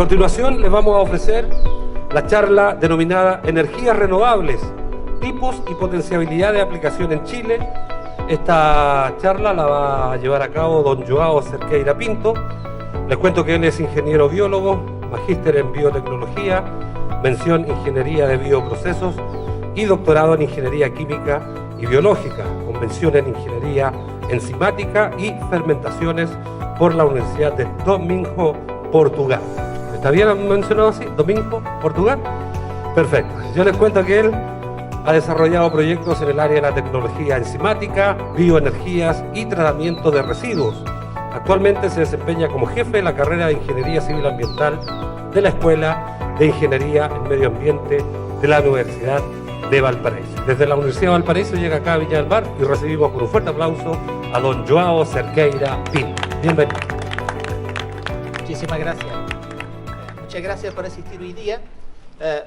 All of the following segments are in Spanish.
continuación les vamos a ofrecer la charla denominada Energías Renovables, Tipos y Potencialidad de Aplicación en Chile. Esta charla la va a llevar a cabo don Joao Cerqueira Pinto. Les cuento que él es ingeniero biólogo, magíster en biotecnología, mención Ingeniería de Bioprocesos y doctorado en Ingeniería Química y Biológica, con mención en Ingeniería Enzimática y Fermentaciones por la Universidad de Domingo, Portugal. ¿Está bien mencionado así? ¿Domingo, Portugal? Perfecto. Yo les cuento que él ha desarrollado proyectos en el área de la tecnología enzimática, bioenergías y tratamiento de residuos. Actualmente se desempeña como jefe de la carrera de Ingeniería Civil Ambiental de la Escuela de Ingeniería en Medio Ambiente de la Universidad de Valparaíso. Desde la Universidad de Valparaíso llega acá a Viña del Mar y recibimos con un fuerte aplauso a don Joao Cerqueira Pinto. Bienvenido. Muchísimas gracias. Muchas gracias por asistir hoy día.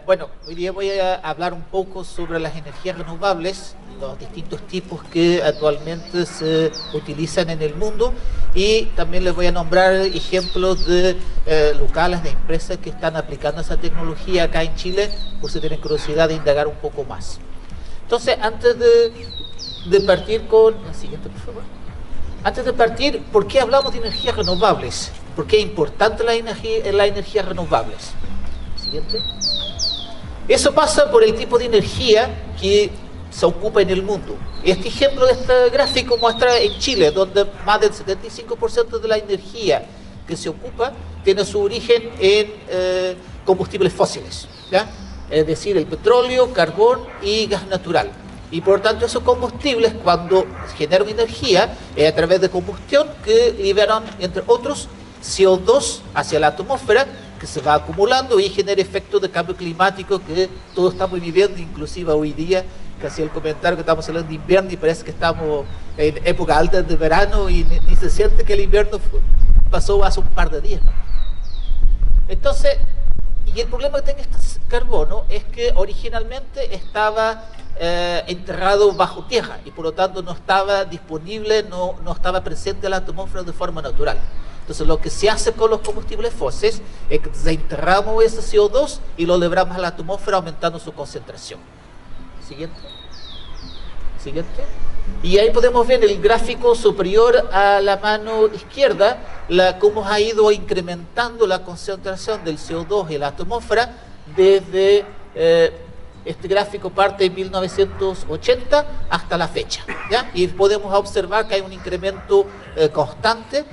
Bueno, hoy día voy a hablar un poco sobre las energías renovables, los distintos tipos que actualmente se utilizan en el mundo, y también les voy a nombrar ejemplos de locales, de empresas que están aplicando esa tecnología acá en Chile, por si tienen curiosidad de indagar un poco más. Entonces, antes de partir con... La siguiente, por favor. Antes de partir, ¿por qué hablamos de energías renovables? ¿Por qué es importante las energías renovables? Siguiente. Eso pasa por el tipo de energía que se ocupa en el mundo. Este ejemplo de este gráfico muestra en Chile, donde más del 75% de la energía que se ocupa tiene su origen en combustibles fósiles, ¿ya? Es decir, el petróleo, carbón y gas natural. Y por tanto esos combustibles, cuando generan energía, es a través de combustión que liberan, entre otros, CO2 hacia la atmósfera, que se va acumulando y genera efectos de cambio climático que todos estamos viviendo, inclusive hoy día, que hacía el comentario que estamos hablando de invierno y parece que estamos en época alta de verano y ni se siente que el invierno pasó hace un par de días, ¿no? Entonces, y el problema que tiene este carbono es que originalmente estaba enterrado bajo tierra y por lo tanto no estaba disponible, no estaba presente en la atmósfera de forma natural. Entonces lo que se hace con los combustibles fósiles es que desenterramos ese CO2 y lo liberamos a la atmósfera aumentando su concentración. Siguiente. Siguiente. Y ahí podemos ver el gráfico superior a la mano izquierda, cómo ha ido incrementando la concentración del CO2 en la atmósfera desde... este gráfico parte de 1980 hasta la fecha, ¿ya? Y podemos observar que hay un incremento constante,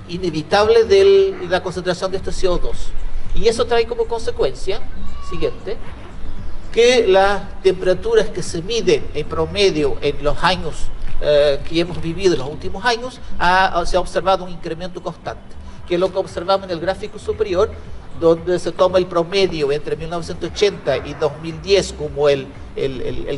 inevitable de la concentración de este CO2. Y eso trae como consecuencia, siguiente, que las temperaturas que se miden en promedio en los años que hemos vivido en los últimos años, se ha observado un incremento constante, que es lo que observamos en el gráfico superior, donde se toma el promedio entre 1980 y 2010 como el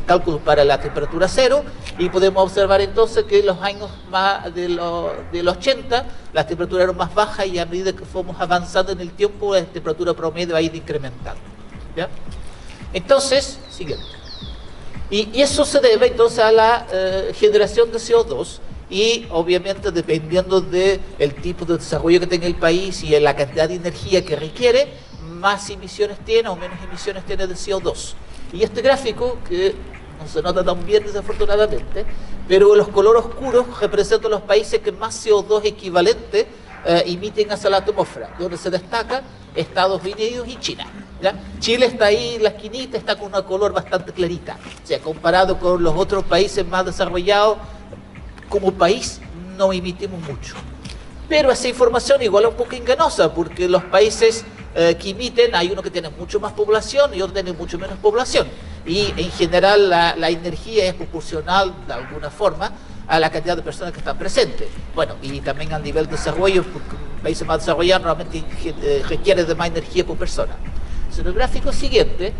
cálculo para la temperatura cero, y podemos observar entonces que en los años más del 80 las temperaturas eran más bajas y a medida que fuimos avanzando en el tiempo la temperatura promedio ha ido incrementando, ¿ya? Entonces, siguiente. Y eso se debe entonces a la generación de CO2. Y obviamente dependiendo del tipo de desarrollo que tenga el país y la cantidad de energía que requiere, más emisiones tiene o menos emisiones tiene de CO2. Y este gráfico, que no se nota tan bien desafortunadamente, pero los colores oscuros representan los países que más CO2 equivalente emiten hacia la atmósfera, donde se destaca Estados Unidos y China, ¿ya? Chile está ahí en la esquinita, está con una color bastante clarita, o sea, comparado con los otros países más desarrollados, como país no emitimos mucho. Pero esa información igual es un poco engañosa, porque los países que emiten, hay uno que tiene mucho más población y otro tiene mucho menos población. Y en general la energía es proporcional de alguna forma a la cantidad de personas que están presentes. Bueno, y también a nivel de desarrollo, porque países más desarrollados normalmente requieren de más energía por persona. En el gráfico siguiente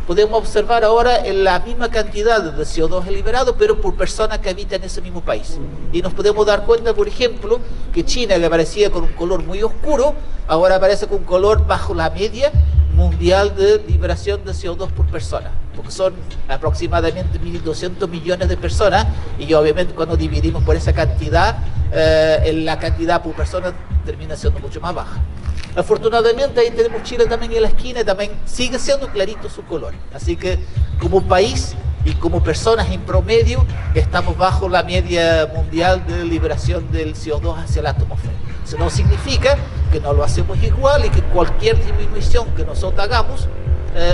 podemos observar ahora la misma cantidad de CO2 liberado, pero por persona que habita en ese mismo país. Y nos podemos dar cuenta, por ejemplo, que China, que aparecía con un color muy oscuro, ahora aparece con un color bajo la media mundial de liberación de CO2 por persona, porque son aproximadamente 1.200 millones de personas, y obviamente cuando dividimos por esa cantidad, la cantidad por persona termina siendo mucho más baja. Afortunadamente ahí tenemos Chile también en la esquina y también sigue siendo clarito su color. Así que como país y como personas en promedio estamos bajo la media mundial de liberación del CO2 hacia la atmósfera. Eso no significa que no lo hacemos igual y que cualquier disminución que nosotros hagamos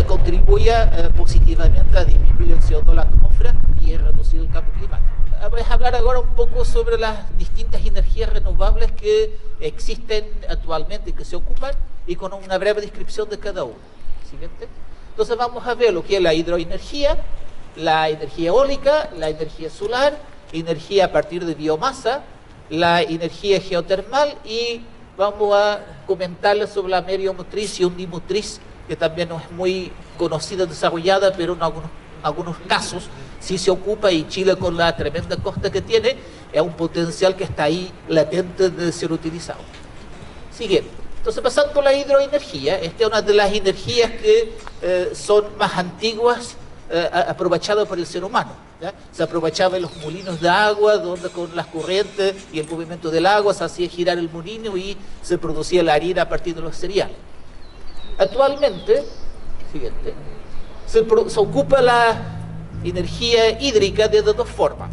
contribuya positivamente a disminuir el CO2 en la atmósfera y a reducir el cambio climático. Voy a hablar ahora un poco sobre las distintas energías renovables que existen actualmente y que se ocupan y con una breve descripción de cada una. Siguiente. Entonces vamos a ver lo que es la hidroenergía, la energía eólica, la energía solar, energía a partir de biomasa, la energía geotermal y vamos a comentarles sobre la meriomotriz y undimotriz, que también no es muy conocida, desarrollada, pero en algunos casos sí se ocupa y Chile con la tremenda costa que tiene es un potencial que está ahí latente de ser utilizado. Siguiente. Entonces pasando a la hidroenergía, esta es una de las energías que son más antiguas aprovechadas por el ser humano. ¿Ya? Se aprovechaba en los molinos de agua, donde con las corrientes y el movimiento del agua se hacía girar el molino y se producía la harina a partir de los cereales. Actualmente, siguiente, se ocupa la energía hídrica de dos formas,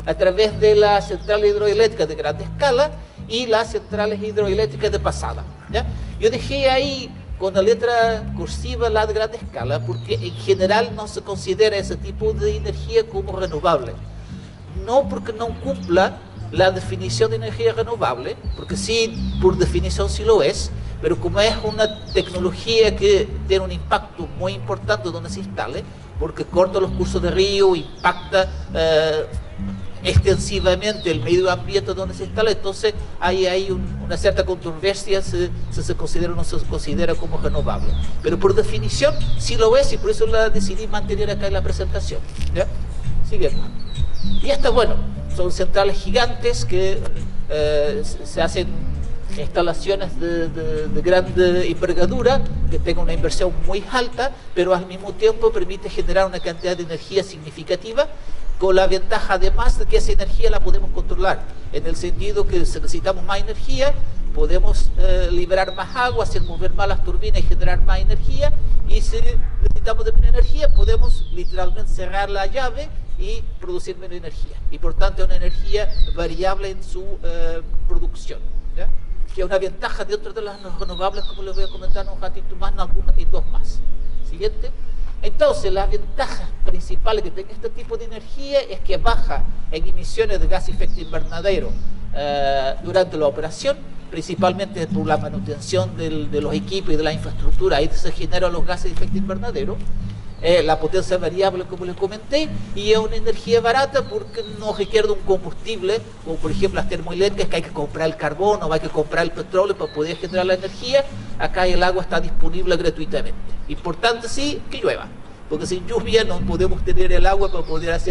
a través de la central hidroeléctrica de gran escala y las centrales hidroeléctricas de pasada. ¿Ya? Yo dejé ahí con la letra cursiva la de gran escala porque en general no se considera ese tipo de energía como renovable. No porque no cumpla la definición de energía renovable, porque sí, por definición sí lo es, pero como es una tecnología que tiene un impacto muy importante donde se instale, porque corta los cursos de río, impacta extensivamente el medio ambiente donde se instala, entonces hay una cierta controversia si se considera o no se considera como renovable. Pero por definición sí lo es y por eso la decidí mantener acá en la presentación. ¿Ya? Siguiendo. Y esta, bueno, son centrales gigantes que se hacen instalaciones de gran envergadura, que tengan una inversión muy alta, pero al mismo tiempo permite generar una cantidad de energía significativa, con la ventaja además de que esa energía la podemos controlar, en el sentido que si necesitamos más energía, podemos liberar más agua, hacer mover más las turbinas y generar más energía, y si necesitamos de menos energía, podemos literalmente cerrar la llave y producir menos energía, y por tanto es una energía variable en su producción. ¿Ya? Que es una ventaja de otras de las renovables, como les voy a comentar en un ratito más, y dos más. Siguiente. Entonces, las ventajas principales que tiene este tipo de energía es que baja en emisiones de gas efecto invernadero durante la operación, principalmente por la manutención de los equipos y de la infraestructura, ahí se generan los gases de efecto invernadero. La potencia variable, como les comenté, y es una energía barata porque no requiere de un combustible, como por ejemplo las termoeléctricas, que hay que comprar el carbón o hay que comprar el petróleo para poder generar la energía. Acá el agua está disponible gratuitamente. Importante sí que llueva, porque sin lluvia no podemos tener el agua para poder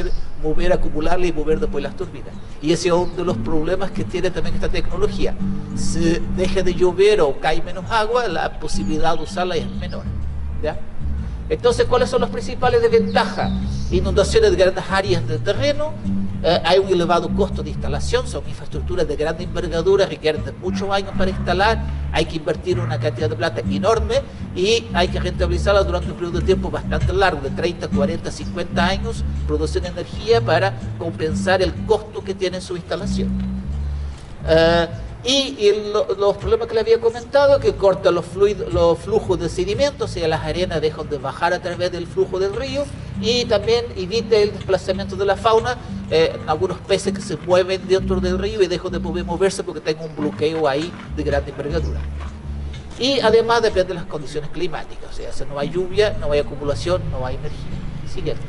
mover, acumularla y mover después las turbinas. Y ese es uno de los problemas que tiene también esta tecnología. Si deja de llover o cae menos agua, la posibilidad de usarla es menor. ¿Ya? Entonces, ¿cuáles son las principales desventajas? Inundaciones de grandes áreas de terreno, hay un elevado costo de instalación, son infraestructuras de gran envergadura, requieren de muchos años para instalar, hay que invertir una cantidad de plata enorme y hay que rentabilizarla durante un periodo de tiempo bastante largo, de 30, 40, 50 años, producen energía para compensar el costo que tiene su instalación. Los problemas que le había comentado, que corta los flujos de sedimentos, o sea, las arenas dejan de bajar a través del flujo del río, y también evita el desplazamiento de la fauna, algunos peces que se mueven dentro del río y dejan de poder moverse porque tienen un bloqueo ahí de gran envergadura. Y además depende de las condiciones climáticas, o sea, si no hay lluvia, no hay acumulación, no hay energía. Siguiente.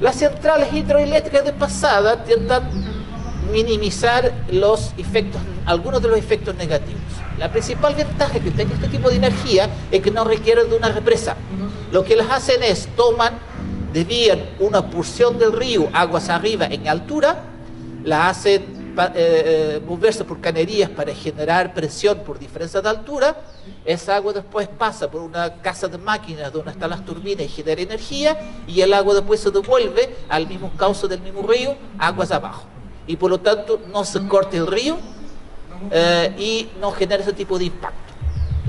Las centrales hidroeléctricas de pasada intentan minimizar algunos de los efectos negativos. La principal ventaja que tiene este tipo de energía es que no requieren de una represa. Lo que las hacen es desvían una porción del río aguas arriba en altura, la hacen moverse por cañerías para generar presión por diferencia de altura. Esa agua después pasa por una casa de máquinas donde están las turbinas y genera energía, y el agua después se devuelve al mismo cauce del mismo río, aguas abajo. Y por lo tanto no se corta el río y no genera ese tipo de impacto.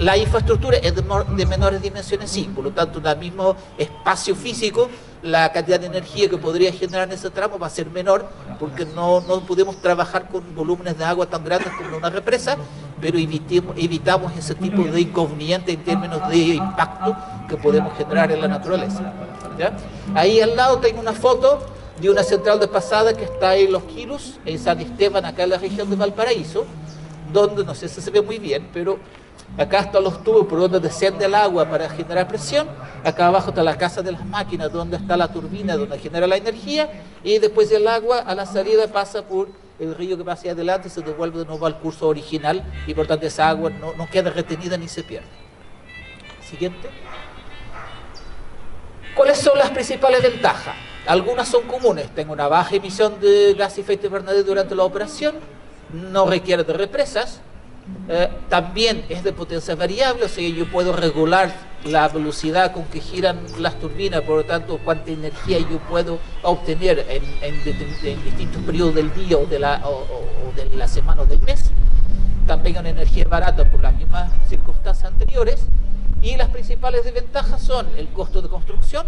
La infraestructura es de menores dimensiones, sí, por lo tanto, en el mismo espacio físico, la cantidad de energía que podría generar en ese tramo va a ser menor, porque no podemos trabajar con volúmenes de agua tan grandes como una represa, pero evitamos ese tipo de inconveniente en términos de impacto que podemos generar en la naturaleza. ¿Ya? Ahí al lado tengo una foto de una central de pasada que está en Los Quilos, en San Esteban, acá en la región de Valparaíso, donde, no sé si se ve muy bien, pero acá están los tubos por donde desciende el agua para generar presión, acá abajo está la casa de las máquinas, donde está la turbina, donde genera la energía, y después el agua a la salida pasa por el río que va hacia adelante y se devuelve de nuevo al curso original, y por tanto esa agua no queda retenida ni se pierde. Siguiente. ¿Cuáles son las principales ventajas? Algunas son comunes. Tengo una baja emisión de gas y efecto invernadero durante la operación, no requiere de represas, también es de potencia variable, o sea, yo puedo regular la velocidad con que giran las turbinas, por lo tanto, cuánta energía yo puedo obtener en distintos periodos del día o de la semana o del mes. También una energía barata por las mismas circunstancias anteriores. Y las principales desventajas son el costo de construcción,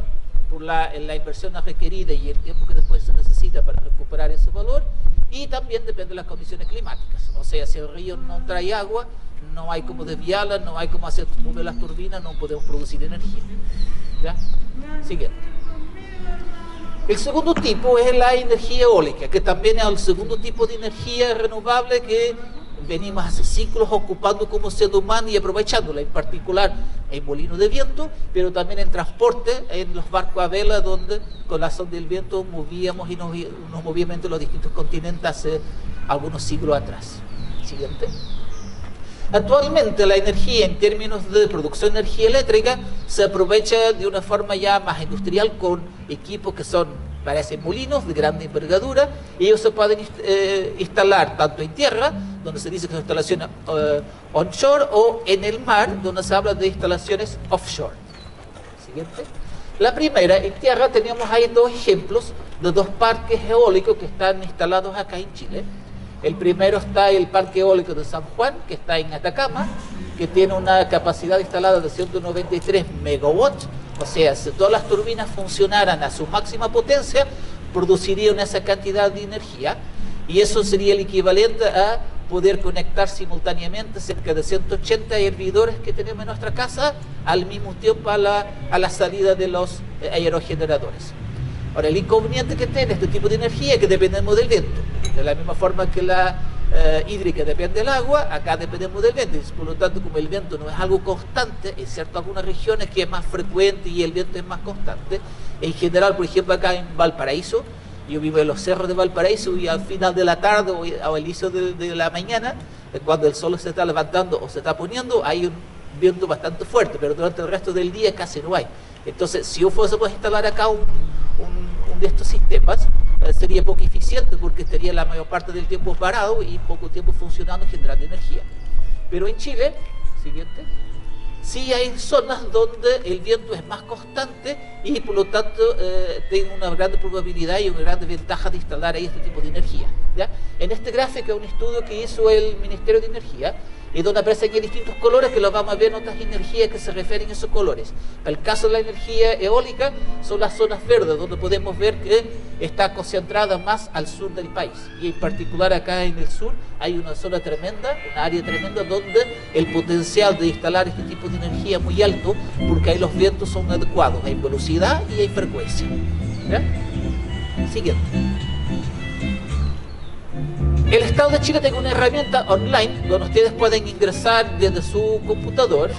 por la inversión requerida y el tiempo que después se necesita para recuperar ese valor, y también depende de las condiciones climáticas. O sea, si el río no trae agua, no hay cómo desviarla, no hay cómo hacer mover las turbinas, no podemos producir energía. ¿Ya? Siguiente. El segundo tipo es la energía eólica, que también es el segundo tipo de energía renovable que venimos hace ciclos ocupando como ser humano y aprovechándola, en particular en molinos de viento, pero también en transporte, en los barcos a vela, donde con la sonda del viento movíamos y nos movíamos entre los distintos continentes hace algunos siglos atrás. Siguiente. Actualmente la energía en términos de producción de energía eléctrica se aprovecha de una forma ya más industrial con equipos que parecen molinos de gran envergadura, y ellos se pueden instalar tanto en tierra, donde se dice que son instalaciones onshore, o en el mar, donde se habla de instalaciones offshore. Siguiente. La primera, en tierra, tenemos ahí dos ejemplos de dos parques eólicos que están instalados acá en Chile. El primero está el Parque Eólico de San Juan, que está en Atacama, que tiene una capacidad instalada de 193 megawatts, o sea, si todas las turbinas funcionaran a su máxima potencia, producirían esa cantidad de energía, y eso sería el equivalente a poder conectar simultáneamente cerca de 180 hervidores que tenemos en nuestra casa al mismo tiempo a la salida de los aerogeneradores. Ahora, el inconveniente que tiene este tipo de energía es que dependemos del viento. De la misma forma que la hídrica depende del agua, acá dependemos del viento. Por lo tanto, como el viento no es algo constante, en ciertas algunas regiones que es más frecuente y el viento es más constante. En general, por ejemplo, acá en Valparaíso, yo vivo en los cerros de Valparaíso, y al final de la tarde o al inicio de la mañana, cuando el sol se está levantando o se está poniendo, hay un viento bastante fuerte, pero durante el resto del día casi no hay. Entonces, si yo fuésemos a instalar acá un de estos sistemas, sería poco eficiente, porque estaría la mayor parte del tiempo parado y poco tiempo funcionando, generando energía. Pero en Chile, siguiente, sí hay zonas donde el viento es más constante y por lo tanto tiene una gran probabilidad y una gran ventaja de instalar ahí este tipo de energía. ¿Ya? En este gráfico es un estudio que hizo el Ministerio de Energía, y donde aparecen aquí distintos colores que los vamos a ver en otras energías que se refieren a esos colores. El caso de la energía eólica son las zonas verdes, donde podemos ver que está concentrada más al sur del país, y en particular acá en el sur hay una zona tremenda, una área tremenda donde el potencial de instalar este tipo de energía es muy alto, porque ahí los vientos son adecuados, hay velocidad y hay frecuencia. ¿Ya? Siguiente. El Estado de Chile tiene una herramienta online donde ustedes pueden ingresar desde su computador,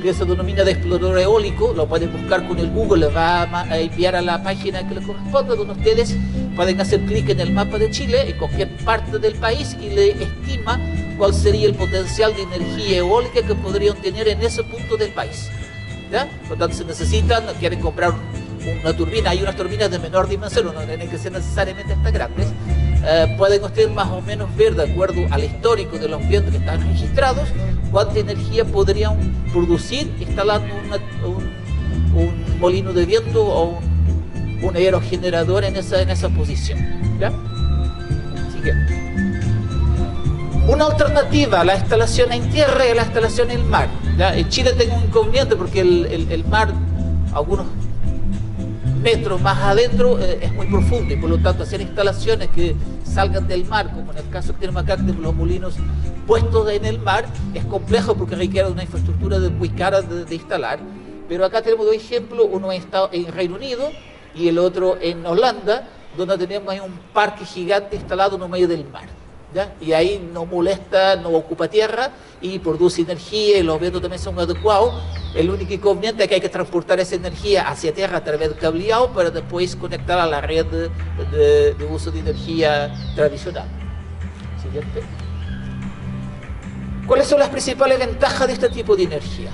que se denomina de explorador eólico. Lo pueden buscar con el Google, le va a enviar a la página que le corresponde, donde ustedes pueden hacer clic en el mapa de Chile, en cualquier parte del país, y le estima cuál sería el potencial de energía eólica que podrían tener en ese punto del país. ¿Ya? Por lo tanto, si necesitan, quieren comprar una turbina, hay unas turbinas de menor dimensión, no tienen que ser necesariamente estas grandes, pueden ustedes más o menos ver, de acuerdo al histórico de los vientos que están registrados, cuánta energía podrían producir instalando un molino de viento o un aerogenerador en esa posición. ¿Ya? Siguiente. Una alternativa a la instalación en tierra es la instalación en mar. ¿Ya? En Chile tengo un inconveniente porque el mar, algunos metros más adentro, es muy profundo y por lo tanto hacer instalaciones que salgan del mar, como en el caso que tenemos acá, que tenemos los molinos puestos en el mar, es complejo porque requiere una infraestructura muy cara de instalar. Pero acá tenemos dos ejemplos, uno está en Reino Unido y el otro en Holanda, donde tenemos ahí un parque gigante instalado en el medio del mar. ¿Ya? Y ahí no molesta, no ocupa tierra y produce energía y los vientos también son adecuados. El único inconveniente es que hay que transportar esa energía hacia tierra a través del cableado para después conectar a la red de uso de energía tradicional. Siguiente. ¿Cuáles son las principales ventajas de este tipo de energía?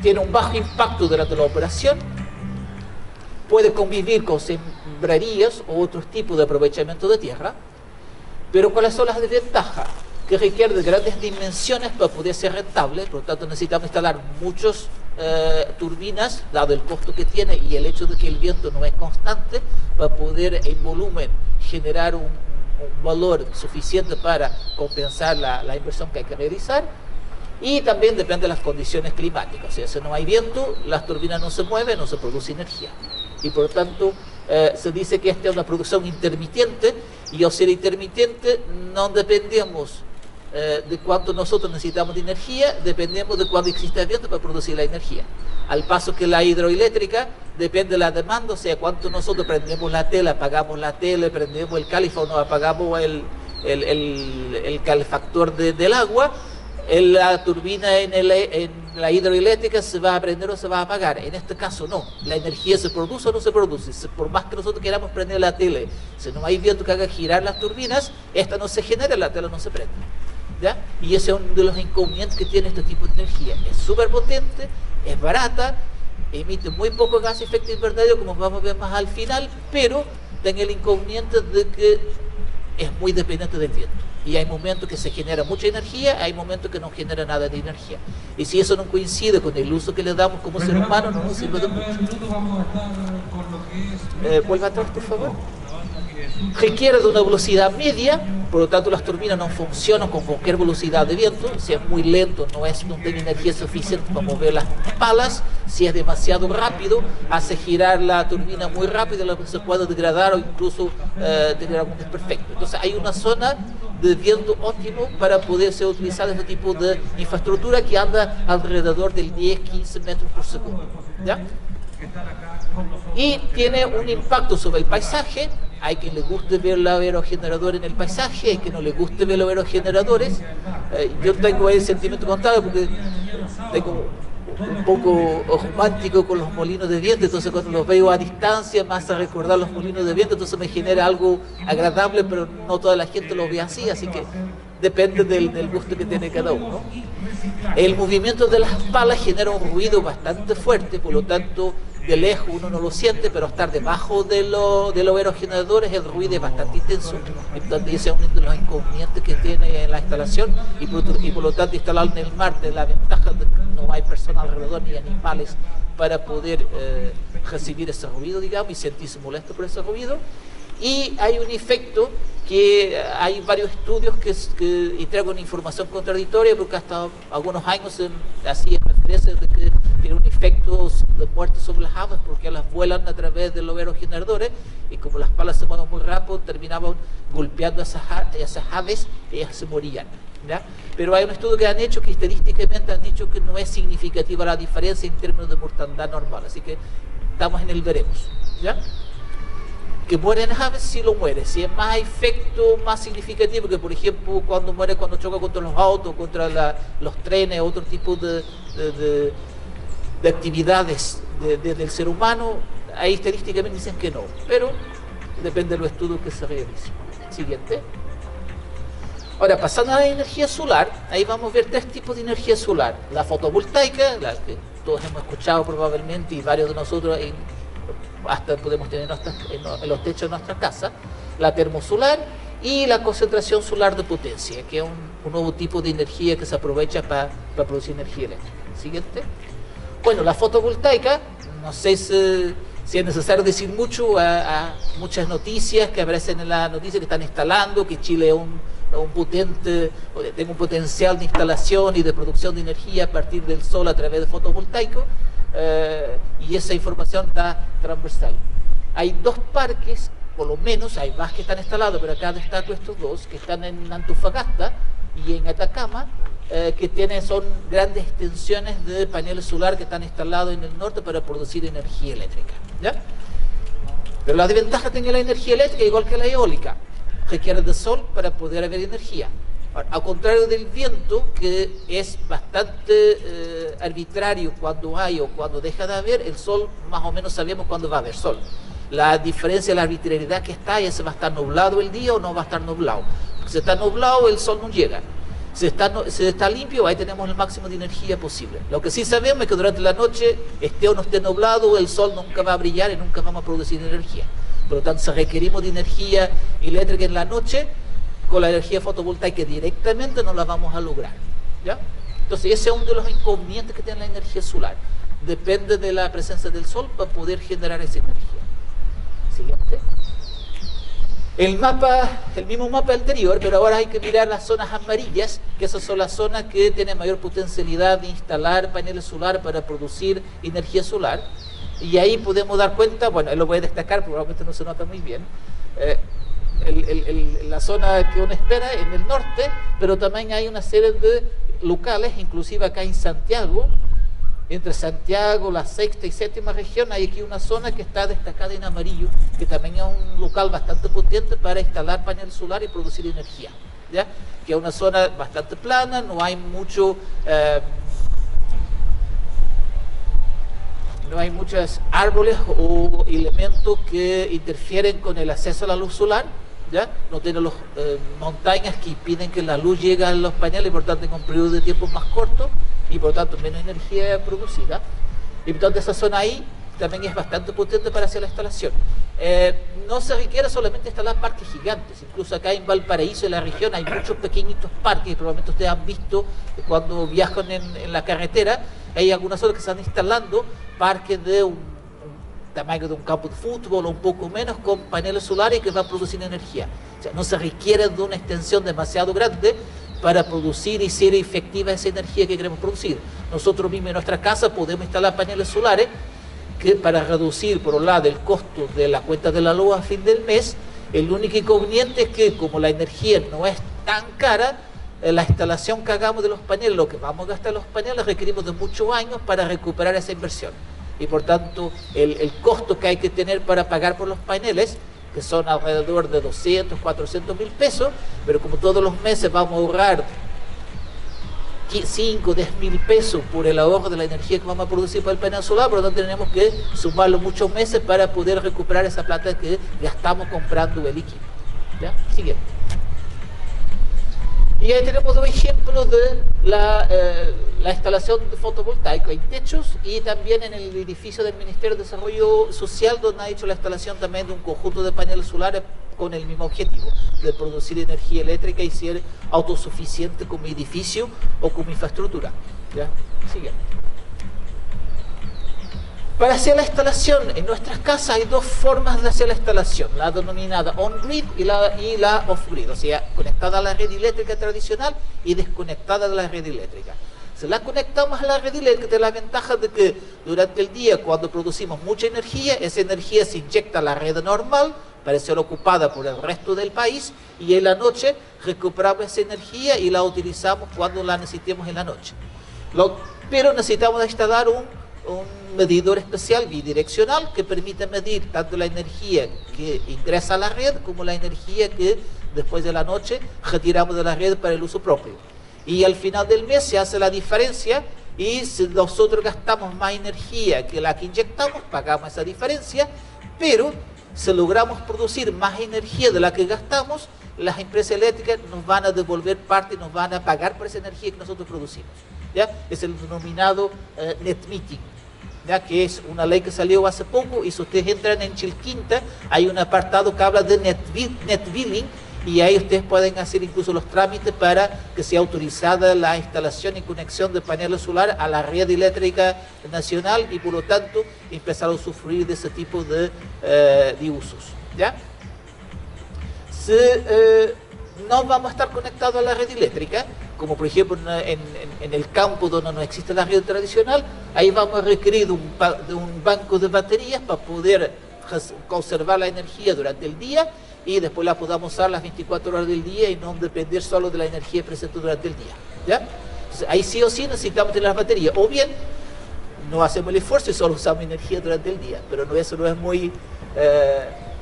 Tiene un bajo impacto durante la operación, puede convivir con sembrarías o otros tipos de aprovechamiento de tierra, pero ¿cuáles son las desventajas? Que requiere de grandes dimensiones para poder ser rentable, por lo tanto necesitamos instalar muchas turbinas, dado el costo que tiene y el hecho de que el viento no es constante, para poder en volumen generar un valor suficiente para compensar la inversión que hay que realizar. Y también depende de las condiciones climáticas, o sea, si no hay viento, las turbinas no se mueven, no se produce energía. Y por lo tanto, se dice que esta es una producción intermitente, y al ser intermitente no dependemos de cuánto nosotros necesitamos de energía, dependemos de cuándo existe el viento para producir la energía. Al paso que la hidroeléctrica depende de la demanda, o sea, cuánto nosotros prendemos la tele, apagamos la tele, prendemos el calefón, apagamos el calefactor del agua. La turbina en la hidroeléctrica se va a prender o se va a apagar. En este caso no, la energía se produce o no se produce. Por más que nosotros queramos prender la tele, si no hay viento que haga girar las turbinas, esta no se genera, la tele no se prende. ¿Ya? Y ese es uno de los inconvenientes que tiene este tipo de energía. Es súper potente, es barata, emite muy poco gas de efecto invernadero, como vamos a ver más al final, pero tiene el inconveniente de que es muy dependiente del viento. Y hay momentos que se genera mucha energía, hay momentos que no genera nada de energía. Y si eso no coincide con el uso que le damos como ser humano, no nos sirve de mucho. Vuelva atrás, por favor. Requiere de una velocidad media, por lo tanto las turbinas no funcionan con cualquier velocidad de viento. Si es muy lento, no tiene energía suficiente para mover las palas. Si es demasiado rápido, hace girar la turbina muy rápido, lo que se puede degradar o incluso tener algún desperfecto. Entonces hay una zona de viento óptimo para poder ser utilizado este tipo de infraestructura que anda alrededor del 10-15 metros por segundo. ¿Ya? Y tiene un impacto sobre el paisaje. Hay quien le guste ver los aerogeneradores en el paisaje, hay quien no le guste ver los aerogeneradores. Yo tengo el sentimiento contrario porque tengo un poco romántico con los molinos de viento, entonces cuando los veo a distancia me hace recordar los molinos de viento, entonces me genera algo agradable, pero no toda la gente lo ve así, así que depende del gusto que tiene cada uno. El movimiento de las palas genera un ruido bastante fuerte, por lo tanto de lejos uno no lo siente, pero estar debajo de los aerogeneradores el ruido es bastante intenso. Entonces ese es uno de los inconvenientes que tiene la instalación y por lo tanto instalar en el mar tiene la ventaja de que no hay personas alrededor ni animales para poder recibir ese ruido, digamos, y sentirse molesto por ese ruido. Y hay un efecto que hay varios estudios y traigo una información contradictoria porque hasta algunos años se hacía referencia de que tiene un efecto de muerte sobre las aves porque elas vuelan a través de los aerogeneradores y como las palas se mueven muy rápido terminaban golpeando a esas aves y ellas se morían. ¿Ya? Pero hay un estudio que han hecho que estadísticamente han dicho que no es significativa la diferencia en términos de mortandad normal, así que estamos en el veremos. ¿Ya? Que mueren aves, sí lo muere. Si es más efecto, más significativo que, por ejemplo, cuando choca contra los autos, contra los trenes, otro tipo de actividades del ser humano, ahí estadísticamente dicen que no, pero depende de los estudios que se realicen. Siguiente. Ahora, pasando a la energía solar, ahí vamos a ver tres tipos de energía solar. La fotovoltaica, la que todos hemos escuchado probablemente y varios de nosotros hasta podemos tener en los techos de nuestra casa, la termosolar y la concentración solar de potencia, que es un nuevo tipo de energía que se aprovecha para producir energía eléctrica. Siguiente. Bueno, la fotovoltaica, no sé si es necesario decir mucho, a muchas noticias que aparecen en la noticia que están instalando, que Chile es tengo un potencial de instalación y de producción de energía a partir del sol a través de fotovoltaico, y esa información está transversal. Hay dos parques, por lo menos, hay más que están instalados, pero acá destaco estos dos, que están en Antofagasta y en Atacama, que son grandes extensiones de paneles solares que están instalados en el norte para producir energía eléctrica, ¿ya? Pero la desventaja tiene la energía eléctrica, igual que la eólica, requiere de sol para poder haber energía. Ahora, al contrario del viento, que es bastante arbitrario cuando hay o cuando deja de haber, el sol más o menos sabemos cuándo va a haber sol. La diferencia, la arbitrariedad que está es si va a estar nublado el día o no va a estar nublado. Porque si está nublado, el sol no llega. Si está limpio, ahí tenemos el máximo de energía posible. Lo que sí sabemos es que durante la noche, esté o no esté nublado, el sol nunca va a brillar y nunca vamos a producir energía. Por lo tanto, si requerimos de energía eléctrica en la noche, con la energía fotovoltaica directamente no la vamos a lograr, ¿ya? Entonces, ese es uno de los inconvenientes que tiene la energía solar. Depende de la presencia del sol para poder generar esa energía. Siguiente. El mismo mapa anterior, pero ahora hay que mirar las zonas amarillas, que esas son las zonas que tienen mayor potencialidad de instalar paneles solares para producir energía solar. Y ahí podemos dar cuenta, bueno, lo voy a destacar, probablemente no se nota muy bien, la zona que uno espera en el norte, pero también hay una serie de locales, inclusive acá en Santiago, entre Santiago, la sexta y séptima región, hay aquí una zona que está destacada en amarillo, que también es un local bastante potente para instalar paneles solares y producir energía, ¿ya? Que es una zona bastante plana, no hay muchos árboles o elementos que interfieren con el acceso a la luz solar, ¿ya? No tiene montañas que impiden que la luz llegue a los paneles y por tanto en un periodo de tiempo más corto y por tanto menos energía producida. Y por tanto esa zona ahí también es bastante potente para hacer la instalación. No se requiere solamente instalar parques gigantes, incluso acá en Valparaíso, en la región, hay muchos pequeñitos parques, probablemente ustedes han visto cuando viajan en la carretera, hay algunas zonas que se están instalando parques de un tamaño de un campo de fútbol o un poco menos, con paneles solares que van a producir energía. O sea, no se requiere de una extensión demasiado grande para producir y ser efectiva esa energía que queremos producir. Nosotros mismos en nuestra casa podemos instalar paneles solares que, para reducir por un lado el costo de la cuenta de la luz a fin del mes, el único inconveniente es que como la energía no es tan cara, la instalación que hagamos de los paneles, lo que vamos a gastar en los paneles, requerimos de muchos años para recuperar esa inversión. Y por tanto, el costo que hay que tener para pagar por los paneles, que son alrededor de 200, 400 mil pesos, pero como todos los meses vamos a ahorrar 5, 10 mil pesos por el ahorro de la energía que vamos a producir para el panel solar, por lo tanto tenemos que sumarlo muchos meses para poder recuperar esa plata que gastamos comprando el equipo. ¿Ya? Siguiente. Y ahí tenemos dos ejemplos de la instalación de fotovoltaico en techos y también en el edificio del Ministerio de Desarrollo Social, donde ha hecho la instalación también de un conjunto de paneles solares con el mismo objetivo, de producir energía eléctrica y ser autosuficiente como edificio o como infraestructura. ¿Ya? Siguiente. Para hacer la instalación en nuestras casas hay dos formas de hacer la instalación, la denominada on-grid y la off-grid, o sea, conectada a la red eléctrica tradicional y desconectada de la red eléctrica. Si la conectamos a la red eléctrica, tiene la ventaja de que durante el día, cuando producimos mucha energía, esa energía se inyecta a la red normal para ser ocupada por el resto del país, y en la noche recuperamos esa energía y la utilizamos cuando la necesitemos en la noche. Pero necesitamos instalar un medidor especial bidireccional que permite medir tanto la energía que ingresa a la red como la energía que después de la noche retiramos de la red para el uso propio. Y al final del mes se hace la diferencia, y si nosotros gastamos más energía que la que inyectamos, pagamos esa diferencia, pero si logramos producir más energía de la que gastamos, las empresas eléctricas nos van a devolver parte y nos van a pagar por esa energía que nosotros producimos. ¿Ya? Es el denominado net metering, ¿ya? Que es una ley que salió hace poco, y si ustedes entran en Chilquinta, hay un apartado que habla de net billing, y ahí ustedes pueden hacer incluso los trámites para que sea autorizada la instalación y conexión de paneles solares a la red eléctrica nacional, y por lo tanto empezar a usufruir de ese tipo de usos. ¿Ya? no vamos a estar conectados a la red eléctrica, como por ejemplo en el campo donde no existe la red tradicional. Ahí vamos a requerir de un banco de baterías para poder conservar la energía durante el día y después la podamos usar las 24 horas del día y no depender solo de la energía presente durante el día, ¿ya? Entonces, ahí sí o sí necesitamos tener las baterías, o bien no hacemos el esfuerzo y solo usamos energía durante el día, pero eso no es muy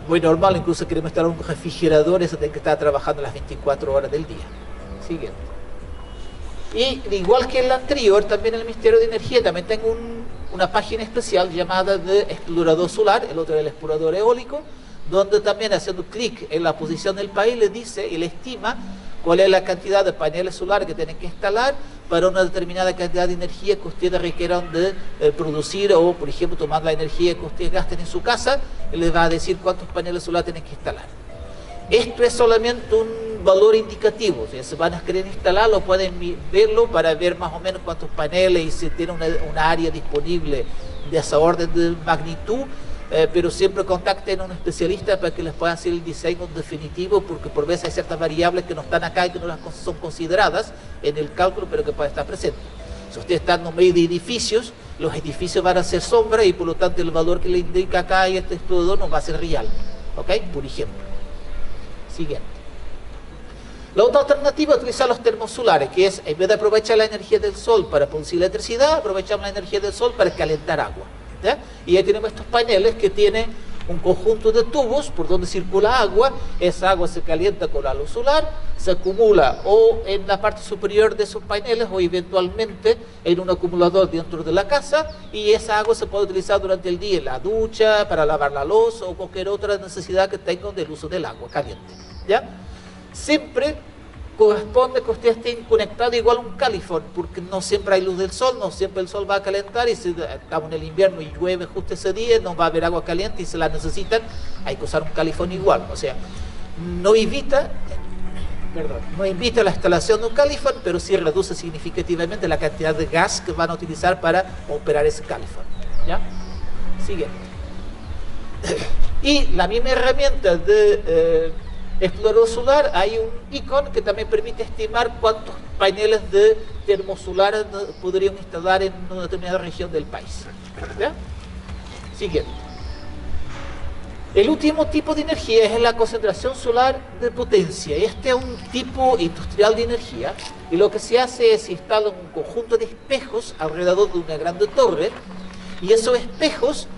normal. Incluso queremos estar en un refrigerador, eso tiene que estar trabajando las 24 horas del día. Siguiente. Y igual que el anterior, también el Ministerio de Energía también tengo una página especial llamada de explorador solar, el otro es el explorador eólico, donde también haciendo clic en la posición del país le dice y le estima cuál es la cantidad de paneles solares que tienen que instalar para una determinada cantidad de energía que ustedes requieran de producir, o por ejemplo tomar la energía que ustedes gasten en su casa, les va a decir cuántos paneles solares tienen que instalar. Esto es solamente un valor indicativo, o sea, si van a querer instalarlo pueden verlo para ver más o menos cuántos paneles y si tiene una área disponible de esa orden de magnitud. Pero siempre contacten a un especialista para que les pueda hacer el diseño definitivo, porque por veces hay ciertas variables que no están acá y que no son consideradas en el cálculo, pero que pueden estar presentes. Si ustedes están en medio de edificios, los edificios van a hacer sombra y por lo tanto el valor que le indica acá y este explorador no va a ser real, ¿ok? Por ejemplo. Siguiente. La otra alternativa es utilizar los termosolares, que es, en vez de aprovechar la energía del sol para producir electricidad, aprovechamos la energía del sol para calentar agua. ¿Ya? Y ahí tenemos estos paneles que tienen un conjunto de tubos por donde circula agua. Esa agua se calienta con la luz solar, se acumula o en la parte superior de esos paneles o eventualmente en un acumulador dentro de la casa, y esa agua se puede utilizar durante el día en la ducha, para lavar la loza o cualquier otra necesidad que tengan del uso del agua caliente, ¿ya? Siempre corresponde que ustedes estén conectados igual a un calefón, porque no siempre hay luz del sol, no siempre el sol va a calentar, y si estamos en el invierno y llueve justo ese día, no va a haber agua caliente y si la necesitan, hay que usar un calefón igual. O sea, no invita la instalación de un calefón, pero sí reduce significativamente la cantidad de gas que van a utilizar para operar ese calefón, ¿ya? Siguiente. Y la misma herramienta de explorador solar, hay un icono que también permite estimar cuántos paneles de termosolares podrían instalar en una determinada región del país, ¿ya? Siguiente. El último tipo de energía es la concentración solar de potencia. Este es un tipo industrial de energía, y lo que se hace es instalar un conjunto de espejos alrededor de una grande torre, y esos espejos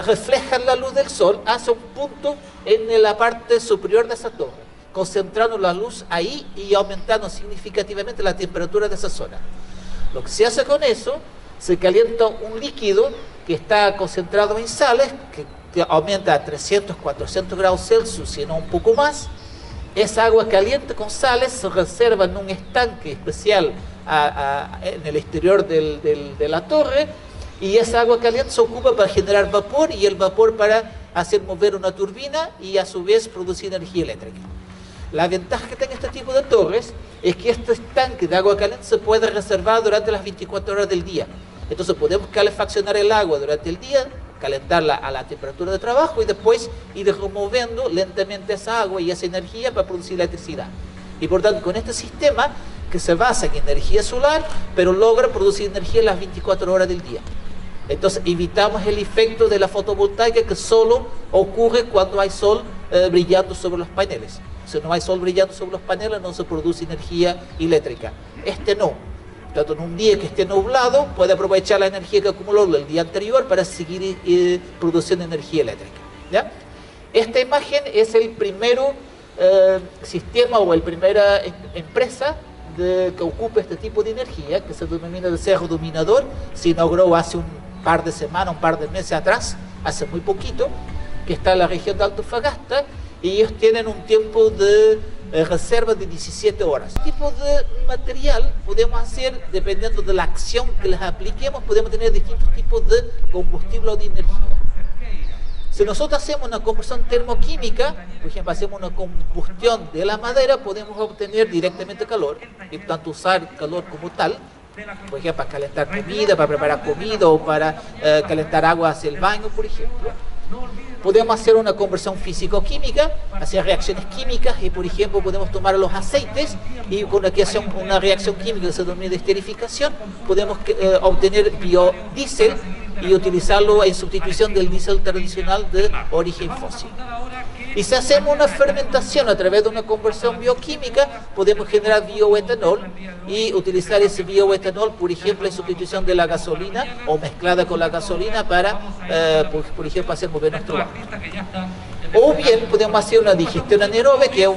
reflejan la luz del sol hacia un punto en la parte superior de esa torre, concentrando la luz ahí y aumentando significativamente la temperatura de esa zona. Lo que se hace con eso, se calienta un líquido que está concentrado en sales, que aumenta a 300, 400 grados Celsius, y no un poco más. Esa agua caliente con sales se reserva en un estanque especial en el exterior de la torre, y esa agua caliente se ocupa para generar vapor, y el vapor para hacer mover una turbina y a su vez producir energía eléctrica. La ventaja que tiene este tipo de torres es que este estanque de agua caliente se puede reservar durante las 24 horas del día. Entonces podemos calefaccionar el agua durante el día, calentarla a la temperatura de trabajo y después ir removiendo lentamente esa agua y esa energía para producir electricidad. Y por tanto, con este sistema que se basa en energía solar, pero logra producir energía en las 24 horas del día. Entonces evitamos el efecto de la fotovoltaica, que solo ocurre cuando hay sol brillando sobre los paneles. Si no hay sol brillando sobre los paneles, no se produce energía eléctrica. Este no. Tanto en un día que esté nublado, puede aprovechar la energía que acumuló el día anterior para seguir produciendo energía eléctrica, ¿ya? Esta imagen es el primero sistema o la primera empresa que ocupa este tipo de energía, que se denomina el Cerro Dominador. Se inauguró hace un par de semanas, un par de meses atrás, hace muy poquito, que está en la región de Antofagasta, y ellos tienen un tiempo de reserva de 17 horas. Este tipo de material podemos hacer, dependiendo de la acción que les apliquemos, podemos tener distintos tipos de combustible o de energía. Si nosotros hacemos una conversión termoquímica, por ejemplo, hacemos una combustión de la madera, podemos obtener directamente calor, y tanto usar calor como tal, por ejemplo, para calentar comida, para preparar comida, o para calentar agua hacia el baño, por ejemplo. Podemos hacer una conversión físico-química, hacer reacciones químicas y, por ejemplo, podemos tomar los aceites y con una reacción química que se denomina de esterificación, podemos obtener biodiesel y utilizarlo en sustitución del diésel tradicional de origen fósil. Y si hacemos una fermentación a través de una conversión bioquímica, podemos generar bioetanol y utilizar ese bioetanol, por ejemplo, en sustitución de la gasolina o mezclada con la gasolina para, por ejemplo, hacer mover nuestro auto. O bien podemos hacer una digestión anaeróbica, que es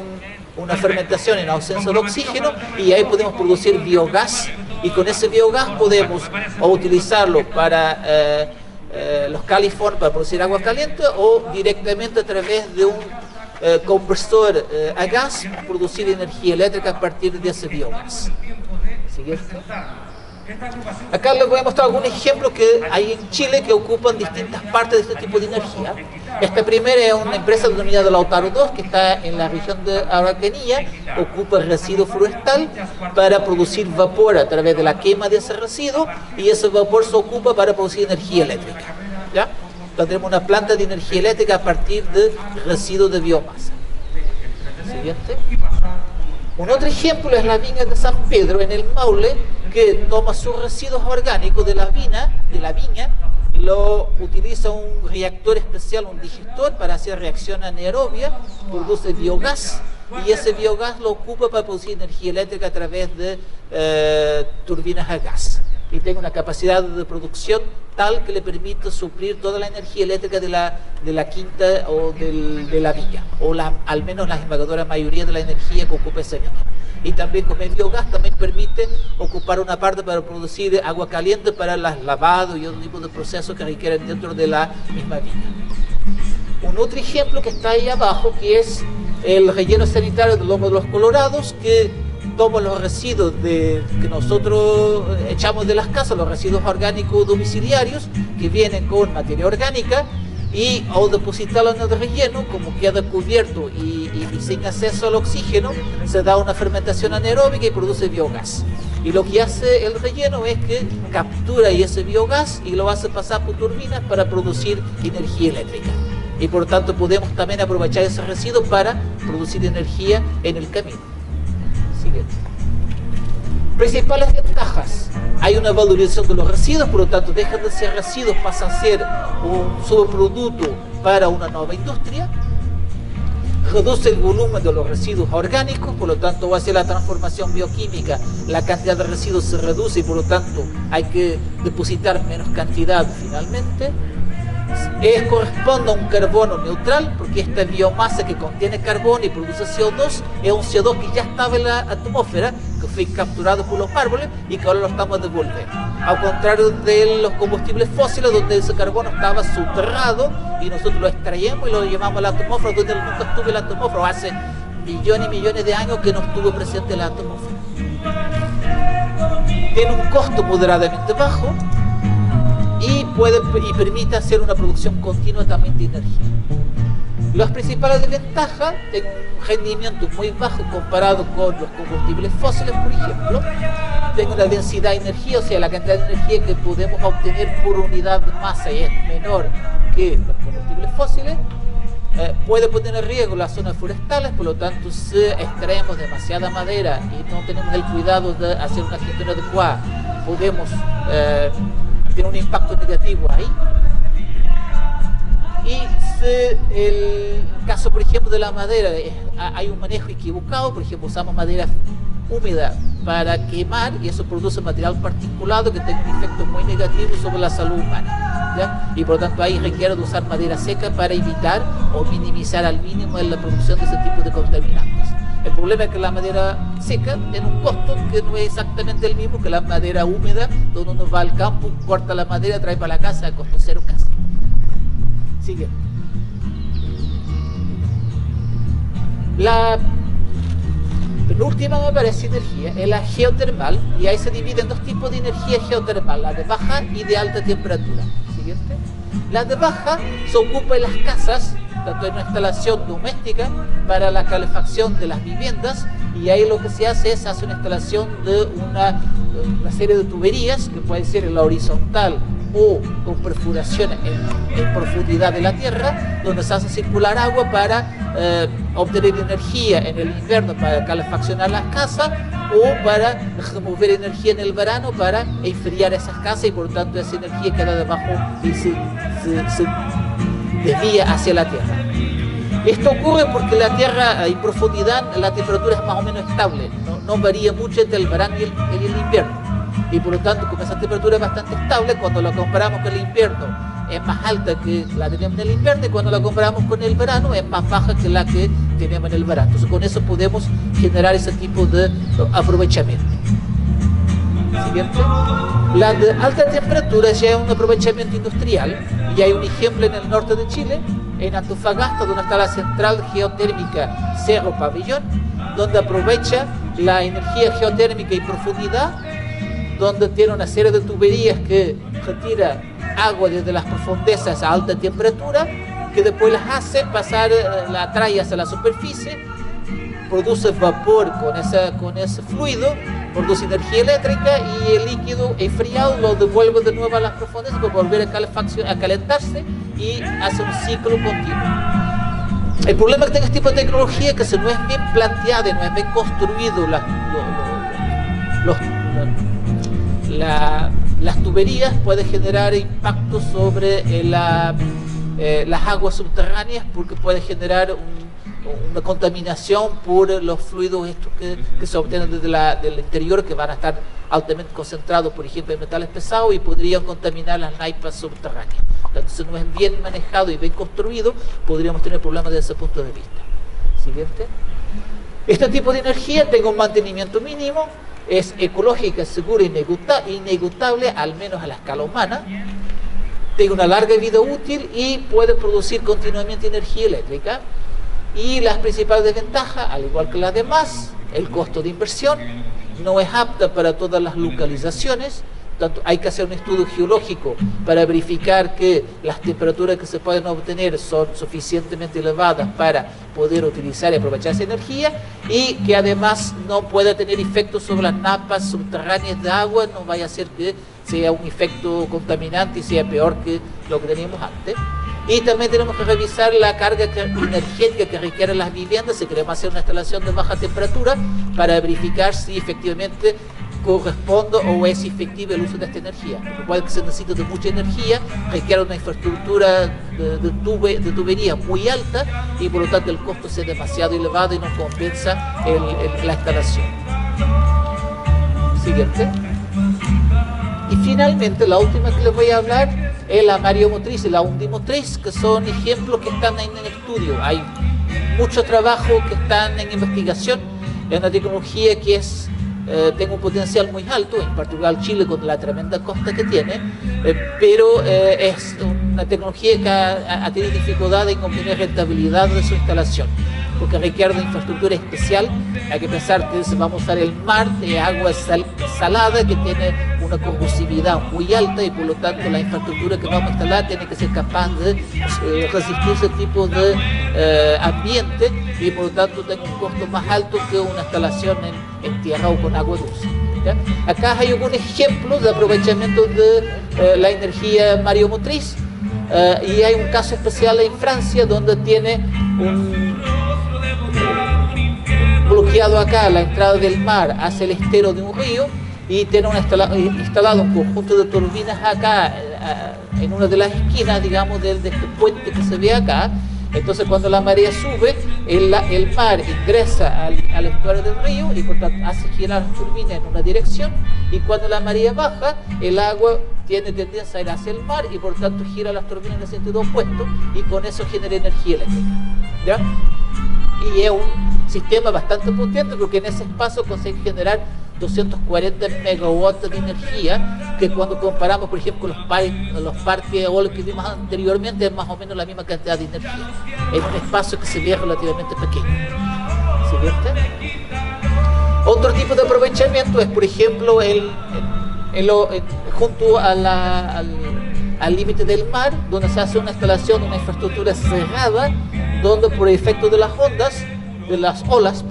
una fermentación en ausencia de oxígeno, y ahí podemos producir biogás, y con ese biogás podemos o utilizarlo para los californios para producir agua caliente o directamente a través de un conversor a gas producir energía eléctrica a partir de ese biogás. Siguiente. Acá les voy a mostrar algunos ejemplos que hay en Chile que ocupan distintas partes de este tipo de energía. Esta primera es una empresa denominada Lautaro 2 que está en la región de Araucanía, ocupa el residuo forestal para producir vapor a través de la quema de ese residuo y ese vapor se ocupa para producir energía eléctrica. ¿Ya? Entonces tenemos una planta de energía eléctrica a partir de residuos de biomasa. Siguiente. Un otro ejemplo es la viña de San Pedro en el Maule, que toma sus residuos orgánicos de la viña, lo utiliza un reactor especial, un digestor, para hacer reacción anaerobia, produce biogás, y ese biogás lo ocupa para producir energía eléctrica a través de turbinas a gas. Y tiene una capacidad de producción tal que le permite suplir toda la energía eléctrica de la quinta o de la viña, o al menos la invagadora mayoría de la energía que ocupa esa viña. Y también con el biogás también permite ocupar una parte para producir agua caliente para los lavados y otro tipo de procesos que requieren dentro de la misma viña. Un otro ejemplo que está ahí abajo, que es el relleno sanitario del Lomo de los Colorados, que toma los residuos que nosotros echamos de las casas, los residuos orgánicos domiciliarios que vienen con materia orgánica, y al depositarlo en el relleno, como queda cubierto y sin acceso al oxígeno, se da una fermentación anaeróbica y produce biogás. Y lo que hace el relleno es que captura ese biogás y lo hace pasar por turbinas para producir energía eléctrica. Y por lo tanto podemos también aprovechar ese residuo para producir energía en el camino. Siguiente. Principales ventajas. Hay una valorización de los residuos, por lo tanto dejan de ser residuos, pasan a ser un subproducto para una nueva industria. Reduce el volumen de los residuos orgánicos, por lo tanto va a ser la transformación bioquímica, la cantidad de residuos se reduce y por lo tanto hay que depositar menos cantidad finalmente. Corresponde a un carbono neutral, porque esta biomasa que contiene carbono y produce CO2 es un CO2 que ya estaba en la atmósfera, que fue capturado por los árboles y que ahora lo estamos devolviendo. Al contrario de los combustibles fósiles, donde ese carbono estaba subterrado y nosotros lo extraemos y lo llevamos a la atmósfera, donde nunca estuvo en la atmósfera, hace millones y millones de años que no estuvo presente en la atmósfera. Tiene un costo moderadamente bajo y permite hacer una producción continua también de energía. Las principales desventajas: tienen un rendimiento muy bajo comparado con los combustibles fósiles, por ejemplo. Tiene una densidad de energía, o sea, la cantidad de energía que podemos obtener por unidad de masa es menor que los combustibles fósiles. Puede poner en riesgo las zonas forestales, por lo tanto, si extraemos demasiada madera y no tenemos el cuidado de hacer una gestión adecuada, podemos tiene un impacto negativo ahí. Y si el caso, por ejemplo, de la madera, hay un manejo equivocado, por ejemplo, usamos madera húmeda para quemar y eso produce material particulado que tiene un efecto muy negativo sobre la salud humana, ¿ya? Y por lo tanto ahí requiere de usar madera seca para evitar o minimizar al mínimo la producción de ese tipo de contaminantes. El problema es que la madera seca tiene un costo que no es exactamente el mismo que la madera húmeda, donde uno va al campo, corta la madera, trae para la casa, a costo cero casi. Sigue. La penúltima, me parece, energía es la geotermal, y ahí se divide en dos tipos de energía geotermal, la de baja y de alta temperatura. Siguiente. La de baja se ocupa en las casas, tanto en una instalación doméstica para la calefacción de las viviendas, y ahí lo que se hace es hacer una instalación de una serie de tuberías que puede ser en la horizontal o con perforaciones en profundidad de la tierra, donde se hace circular agua para obtener energía en el invierno para calefaccionar las casas o para remover energía en el verano para enfriar esas casas, y por lo tanto esa energía queda debajo y se desvía hacia la tierra. Esto ocurre porque la tierra en profundidad la temperatura es más o menos estable, no varía mucho entre el verano y el invierno, y por lo tanto como esa temperatura es bastante estable, cuando la comparamos con el invierno es más alta que la que tenemos en el invierno, y cuando la comparamos con el verano es más baja que la que tenemos en el verano. Entonces con eso podemos generar ese tipo de aprovechamiento. Siguiente. La de alta temperatura ya es un aprovechamiento industrial, y hay un ejemplo en el norte de Chile, en Antofagasta, donde está la central geotérmica Cerro Pabellón, donde aprovecha la energía geotérmica y profundidad, donde tiene una serie de tuberías que retira agua desde las profundezas a alta temperatura, que después las hace pasar, la trae hacia la superficie, produce vapor con ese fluido, produce energía eléctrica, y el líquido enfriado lo devuelve de nuevo a las profundezas para volver a calentarse, y hace un ciclo continuo. El problema que tiene este tipo de tecnología es que si no es bien planteada y no es bien construido las tuberías, puede generar impacto sobre las aguas subterráneas, porque puede generar una contaminación por los fluidos estos que se obtienen desde del interior, que van a estar altamente concentrados, por ejemplo, en metales pesados, y podrían contaminar las naipas subterráneas. Entonces, si no es bien manejado y bien construido, podríamos tener problemas desde ese punto de vista. Siguiente. Este tipo de energía tiene un mantenimiento mínimo, es ecológica, segura e inagotable, al menos a la escala humana, tiene una larga vida útil y puede producir continuamente energía eléctrica. Y las principales desventajas, al igual que las demás, el costo de inversión, no es apta para todas las localizaciones, tanto hay que hacer un estudio geológico para verificar que las temperaturas que se pueden obtener son suficientemente elevadas para poder utilizar y aprovechar esa energía, y que además no pueda tener efectos sobre las napas subterráneas de agua, no vaya a ser que sea un efecto contaminante y sea peor que lo que teníamos antes. Y también tenemos que revisar la carga energética que requieren las viviendas si queremos hacer una instalación de baja temperatura, para verificar si efectivamente corresponde o es efectivo el uso de esta energía. Porque puede que se necesite de mucha energía, requiere una infraestructura de tubería muy alta, y por lo tanto el costo sea demasiado elevado y no compensa la instalación. Siguiente. Y finalmente la última que les voy a hablar es la mareomotriz y la undimotriz, que son ejemplos que están en el estudio. Hay mucho trabajo que están en investigación. Es una tecnología que tiene un potencial muy alto, en particular Chile con la tremenda costa que tiene, pero es una tecnología que ha tenido dificultad en obtener rentabilidad de su instalación, porque requiere una infraestructura especial. Hay que pensar que si vamos a usar el mar de agua salada, que tiene una corrosividad muy alta, y por lo tanto la infraestructura que vamos a instalar tiene que ser capaz de resistir ese tipo de ambiente, y por lo tanto tiene un costo más alto que una instalación en tierra o con agua dulce. ¿Ya? Acá hay algún ejemplo de aprovechamiento de la energía mareomotriz, y hay un caso especial en Francia donde tiene bloqueado acá la entrada del mar hacia el estero de un río, y tiene instalado un conjunto de turbinas acá en una de las esquinas, digamos, de este puente que se ve acá. Entonces cuando la marea sube, el mar ingresa al estuario del río, y por tanto hace girar las turbinas en una dirección, y cuando la marea baja, el agua tiene tendencia a ir hacia el mar, y por tanto gira las turbinas en el sentido opuesto, y con eso genera energía eléctrica. ¿Ya? Y es un sistema bastante potente, porque en ese espacio consigue generar 240 megawatts de energía, que cuando comparamos, por ejemplo, con los parques eólicos que vimos anteriormente, es más o menos la misma cantidad de energía, en un espacio que se ve relativamente pequeño. Siguiente. Otro tipo de aprovechamiento es, por ejemplo, junto al límite del mar, donde se hace una instalación, una infraestructura cerrada, donde por efecto de las olas,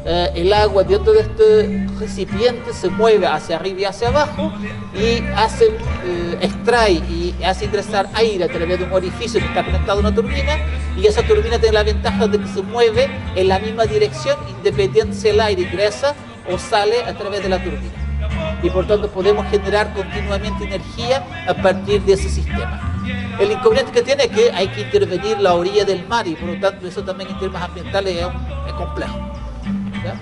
el agua dentro de este recipiente se mueve hacia arriba y hacia abajo y extrae y hace ingresar aire a través de un orificio que está conectado a una turbina, y esa turbina tiene la ventaja de que se mueve en la misma dirección independiente si el aire ingresa o sale a través de la turbina, y por tanto podemos generar continuamente energía a partir de ese sistema. El inconveniente que tiene es que hay que intervenir la orilla del mar, y por lo tanto eso también en términos ambientales es complejo, ¿ya?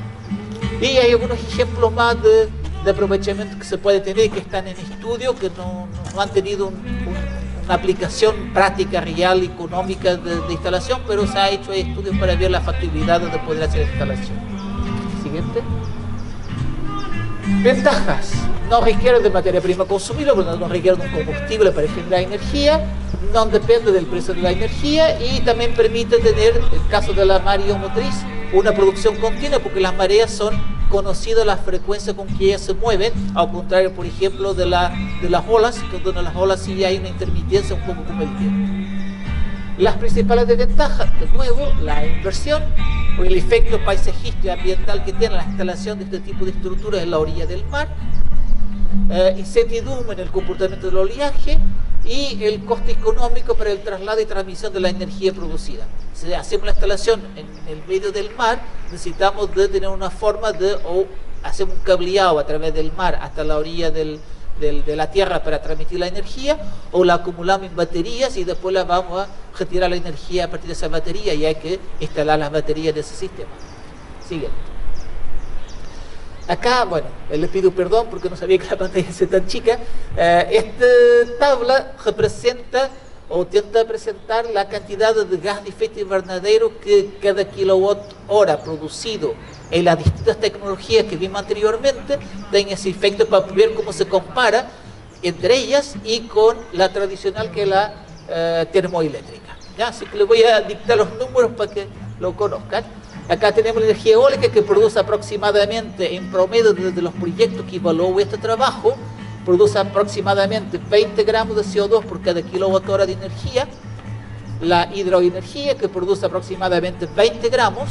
Y hay algunos ejemplos más de aprovechamiento que se puede tener, que están en estudio, que no han tenido una aplicación práctica, real, económica de instalación, pero se ha hecho estudios para ver la factibilidad de poder hacer instalación. Siguiente. Ventajas: no requiere de materia prima consumible, no requiere de un combustible para generar energía, no depende del precio de la energía, y también permite tener, en el caso de la mareomotriz, una producción continua, porque las mareas son conocidas las frecuencias con que ellas se mueven, al contrario, por ejemplo, de las olas, donde las olas sí hay una intermitencia un poco como el viento. Las principales desventajas, de nuevo, la inversión, o el efecto paisajístico y ambiental que tiene la instalación de este tipo de estructuras en la orilla del mar, incertidumbre en el comportamiento del oleaje y el coste económico para el traslado y transmisión de la energía producida. Si hacemos la instalación en el medio del mar, necesitamos de tener una forma o hacemos un cableado a través del mar hasta la orilla de la tierra para transmitir la energía, o la acumulamos en baterías y después la vamos a retirar la energía a partir de esa batería, y hay que instalar las baterías de ese sistema. Sigue. Acá, bueno, les pido perdón porque no sabía que la pantalla es tan chica. Esta tabla representa o intenta presentar la cantidad de gas de efecto invernadero que cada kilowatt hora producido en las distintas tecnologías que vimos anteriormente tiene ese efecto, para ver cómo se compara entre ellas y con la tradicional, que es la termoeléctrica, ¿ya? Así que les voy a dictar los números para que lo conozcan. Acá tenemos la energía eólica, que produce aproximadamente, en promedio, desde los proyectos que evaluó este trabajo, produce aproximadamente 20 gramos de CO2 por cada kilowatt hora de energía. La hidroenergía, que produce aproximadamente 20 gramos.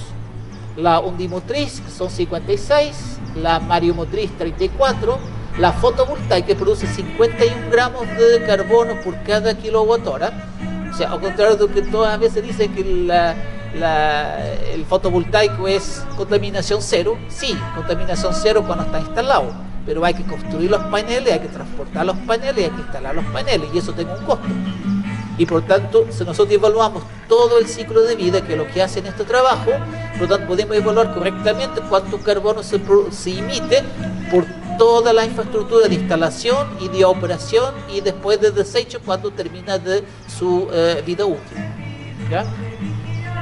La ondimotriz, que son 56. La mareomotriz, 34. La fotovoltaica, que produce 51 gramos de carbono por cada kilowatt hora. O sea, al contrario de lo que todas las veces dicen que el fotovoltaico es contaminación cero. Sí, contaminación cero cuando está instalado, pero hay que construir los paneles, hay que transportar los paneles, hay que instalar los paneles, y eso tiene un costo. Y por tanto, si nosotros evaluamos todo el ciclo de vida, que es lo que hace en este trabajo, por lo tanto podemos evaluar correctamente cuánto carbono se emite por toda la infraestructura de instalación y de operación, y después de desecho cuando termina de su vida útil, ¿ya?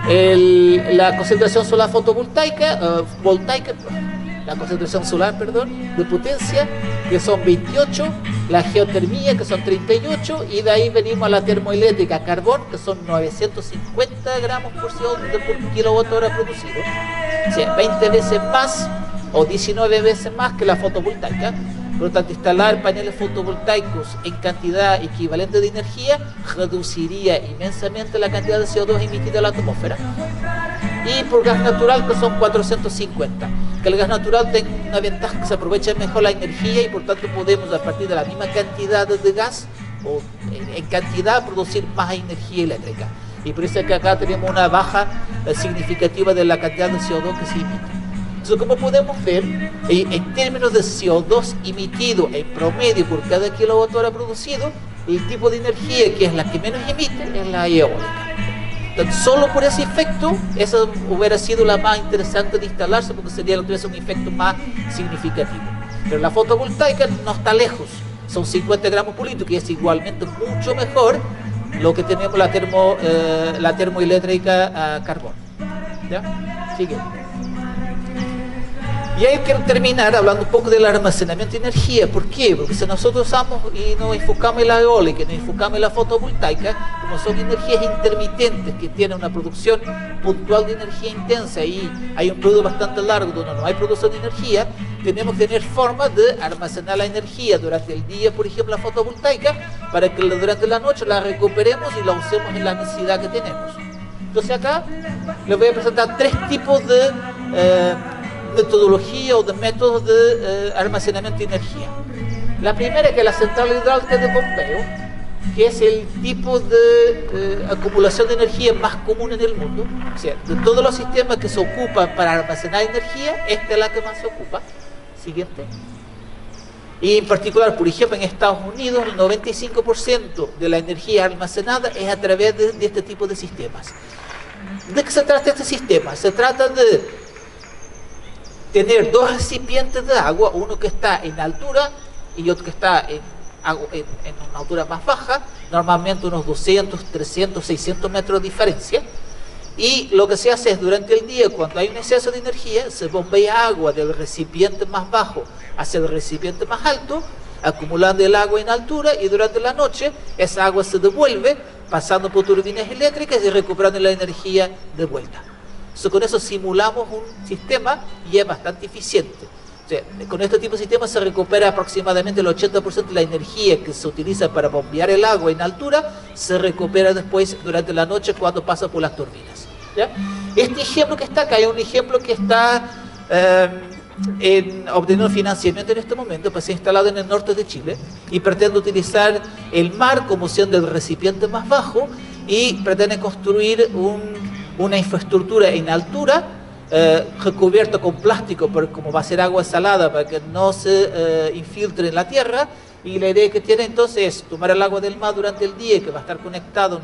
La concentración solar fotovoltaica, la concentración solar, de potencia, que son 28, la geotermia, que son 38, y de ahí venimos a la termoeléctrica carbón, que son 950 gramos por kilowatt hora producido, o sea, 20 veces más o 19 veces más que la fotovoltaica. Por lo tanto, instalar paneles fotovoltaicos en cantidad equivalente de energía reduciría inmensamente la cantidad de CO2 emitida a la atmósfera. Y por gas natural, que son 450. Que el gas natural tiene una ventaja, que se aprovecha mejor la energía, y por tanto podemos, a partir de la misma cantidad de gas o en cantidad, producir más energía eléctrica. Y por eso es que acá tenemos una baja significativa de la cantidad de CO2 que se emite. Entonces, como podemos ver, en términos de CO2 emitido en promedio por cada kilowatt hora producido, el tipo de energía que es la que menos emite es la eólica. Entonces, solo por ese efecto, esa hubiera sido la más interesante de instalarse, porque sería un efecto más significativo. Pero la fotovoltaica no está lejos, son 50 gramos por litro, que es igualmente mucho mejor lo que tenemos la termoeléctrica a carbón. ¿Ya? Sigue. Y ahí quiero terminar hablando un poco del almacenamiento de energía. ¿Por qué? Porque si nosotros usamos y nos enfocamos en la eólica, nos enfocamos en la fotovoltaica, como son energías intermitentes que tienen una producción puntual de energía intensa, y hay un periodo bastante largo donde no hay producción de energía, tenemos que tener formas de almacenar la energía durante el día, por ejemplo la fotovoltaica, para que durante la noche la recuperemos y la usemos en la necesidad que tenemos. Entonces acá les voy a presentar tres tipos de metodologías o de métodos de almacenamiento de energía. La primera es que la central hidráulica de bombeo, que es el tipo de acumulación de energía más común en el mundo. O sea, de todos los sistemas que se ocupan para almacenar energía, esta es la que más se ocupa. Siguiente. Y en particular, por ejemplo, en Estados Unidos, el 95% de la energía almacenada es a través de este tipo de sistemas. ¿De qué se trata este sistema? Se trata de tener dos recipientes de agua, uno que está en altura y otro que está en una altura más baja, normalmente unos 200, 300, 600 metros de diferencia. Y lo que se hace es, durante el día, cuando hay un exceso de energía, se bombea agua del recipiente más bajo hacia el recipiente más alto, acumulando el agua en altura, y durante la noche esa agua se devuelve, pasando por turbinas eléctricas y recuperando la energía de vuelta. Entonces, con eso simulamos un sistema y es bastante eficiente. O sea, con este tipo de sistema se recupera aproximadamente el 80% de la energía que se utiliza para bombear el agua en altura, se recupera después durante la noche cuando pasa por las turbinas. ¿Ya? Este ejemplo que está acá es un ejemplo que está obteniendo financiamiento en este momento, pues se ha instalado en el norte de Chile y pretende utilizar el mar como opción del recipiente más bajo y pretende construir una infraestructura en altura recubierto con plástico, porque como va a ser agua salada para que no se infiltre en la tierra, y la idea que tiene entonces es tomar el agua del mar durante el día, que va a estar conectado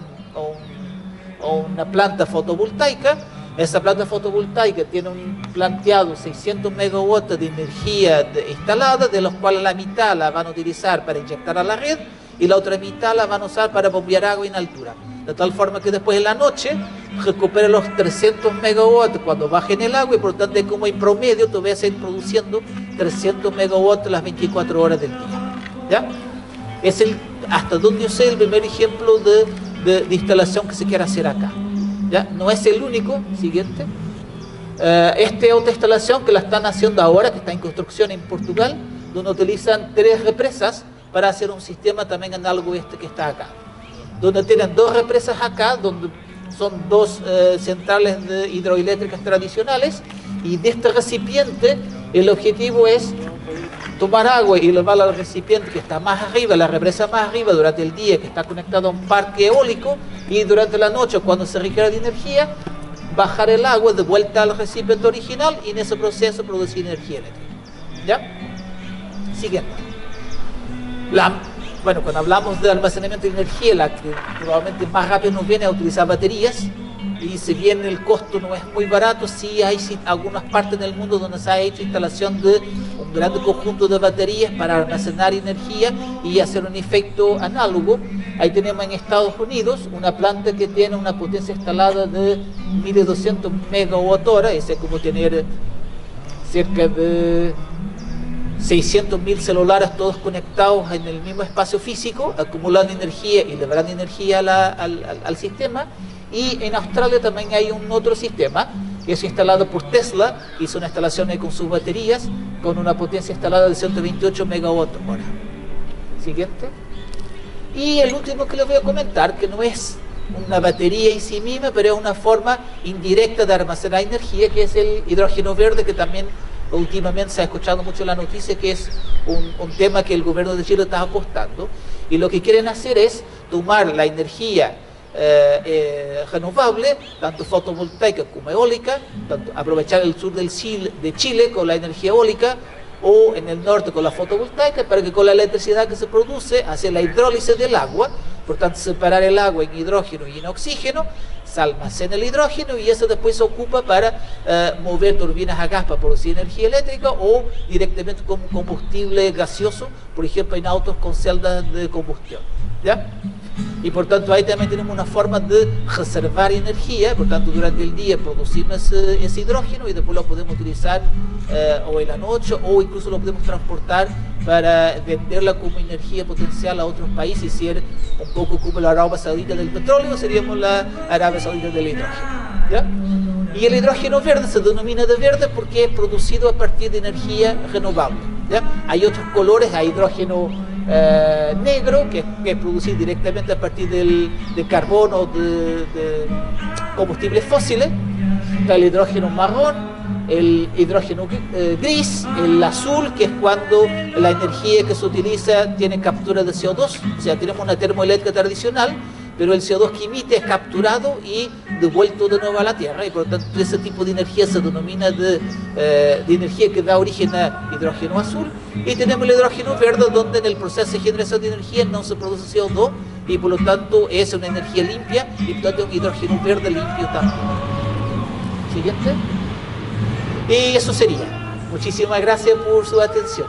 a una planta fotovoltaica. Esa planta fotovoltaica tiene un planteado 600 megawatts de energía instalada, de los cuales la mitad la van a utilizar para inyectar a la red y la otra mitad la van a usar para bombear agua en altura. De tal forma que después en la noche recupere los 300 megawatts cuando bajen el agua, y por lo tanto, como en promedio, tú vas a ir produciendo 300 megawatts las 24 horas del día. ¿Ya? Es hasta donde yo sé, el primer ejemplo de instalación que se quiere hacer acá. ¿Ya? No es el único. Siguiente. Esta es otra instalación que la están haciendo ahora, que está en construcción en Portugal, donde utilizan 3 represas para hacer un sistema también análogo a este que está acá. Donde tienen 2 represas acá, donde son 2 centrales hidroeléctricas tradicionales, y de este recipiente el objetivo es tomar agua y llevarla al recipiente que está más arriba, la represa más arriba, durante el día, que está conectado a un parque eólico, y durante la noche, cuando se requiere de energía, bajar el agua de vuelta al recipiente original y en ese proceso producir energía eléctrica. ¿Ya? Siguiente. Bueno, cuando hablamos de almacenamiento de energía, la que probablemente más rápido nos viene a utilizar baterías, y si bien el costo no es muy barato, sí hay algunas partes del mundo donde se ha hecho instalación de un gran conjunto de baterías para almacenar energía y hacer un efecto análogo. Ahí tenemos en Estados Unidos una planta que tiene una potencia instalada de 1200 megawatt-hora, es como tener cerca de 600.000 celulares todos conectados en el mismo espacio físico, acumulando energía y liberando energía al sistema. Y en Australia también hay un otro sistema que es instalado por Tesla, hizo una instalación con sus baterías con una potencia instalada de 128 megawatt-hora. Siguiente. Y el último que les voy a comentar, que no es una batería en sí misma, pero es una forma indirecta de almacenar energía, que es el hidrógeno verde, que también últimamente se ha escuchado mucho en la noticia, que es un tema que el gobierno de Chile está apostando. Y lo que quieren hacer es tomar la energía renovable, tanto fotovoltaica como eólica, tanto aprovechar el sur de Chile con la energía eólica, o en el norte con la fotovoltaica, para que con la electricidad que se produce hacer la hidrólisis del agua, por tanto separar el agua en hidrógeno y en oxígeno, se almacena el hidrógeno y eso después se ocupa para mover turbinas a gas para producir energía eléctrica, o directamente como combustible gaseoso, por ejemplo en autos con celdas de combustión. ¿Ya? Y por tanto ahí también tenemos una forma de reservar energía, por tanto durante el día producimos ese hidrógeno y después lo podemos utilizar o en la noche, o incluso lo podemos transportar para venderla como energía potencial a otros países, y ser un poco como la Arabia Saudita del petróleo, seríamos la Arabia Saudita del hidrógeno. ¿Ya? Y el hidrógeno verde se denomina de verde porque es producido a partir de energía renovable. ¿Ya? Hay otros colores, hay hidrógeno negro, que es producido directamente a partir de carbono, de combustibles fósiles. Está el hidrógeno marrón, el hidrógeno gris, el azul, que es cuando la energía que se utiliza tiene captura de CO2, o sea, tenemos una termoeléctrica tradicional, pero el CO2 que emite es capturado y devuelto de nuevo a la Tierra, y por lo tanto ese tipo de energía se denomina de energía que da origen a hidrógeno azul. Y tenemos el hidrógeno verde, donde en el proceso de generación de energía no se produce CO2 y por lo tanto es una energía limpia y por lo tanto un hidrógeno verde limpio también. Siguiente. Y eso sería. Muchísimas gracias por su atención.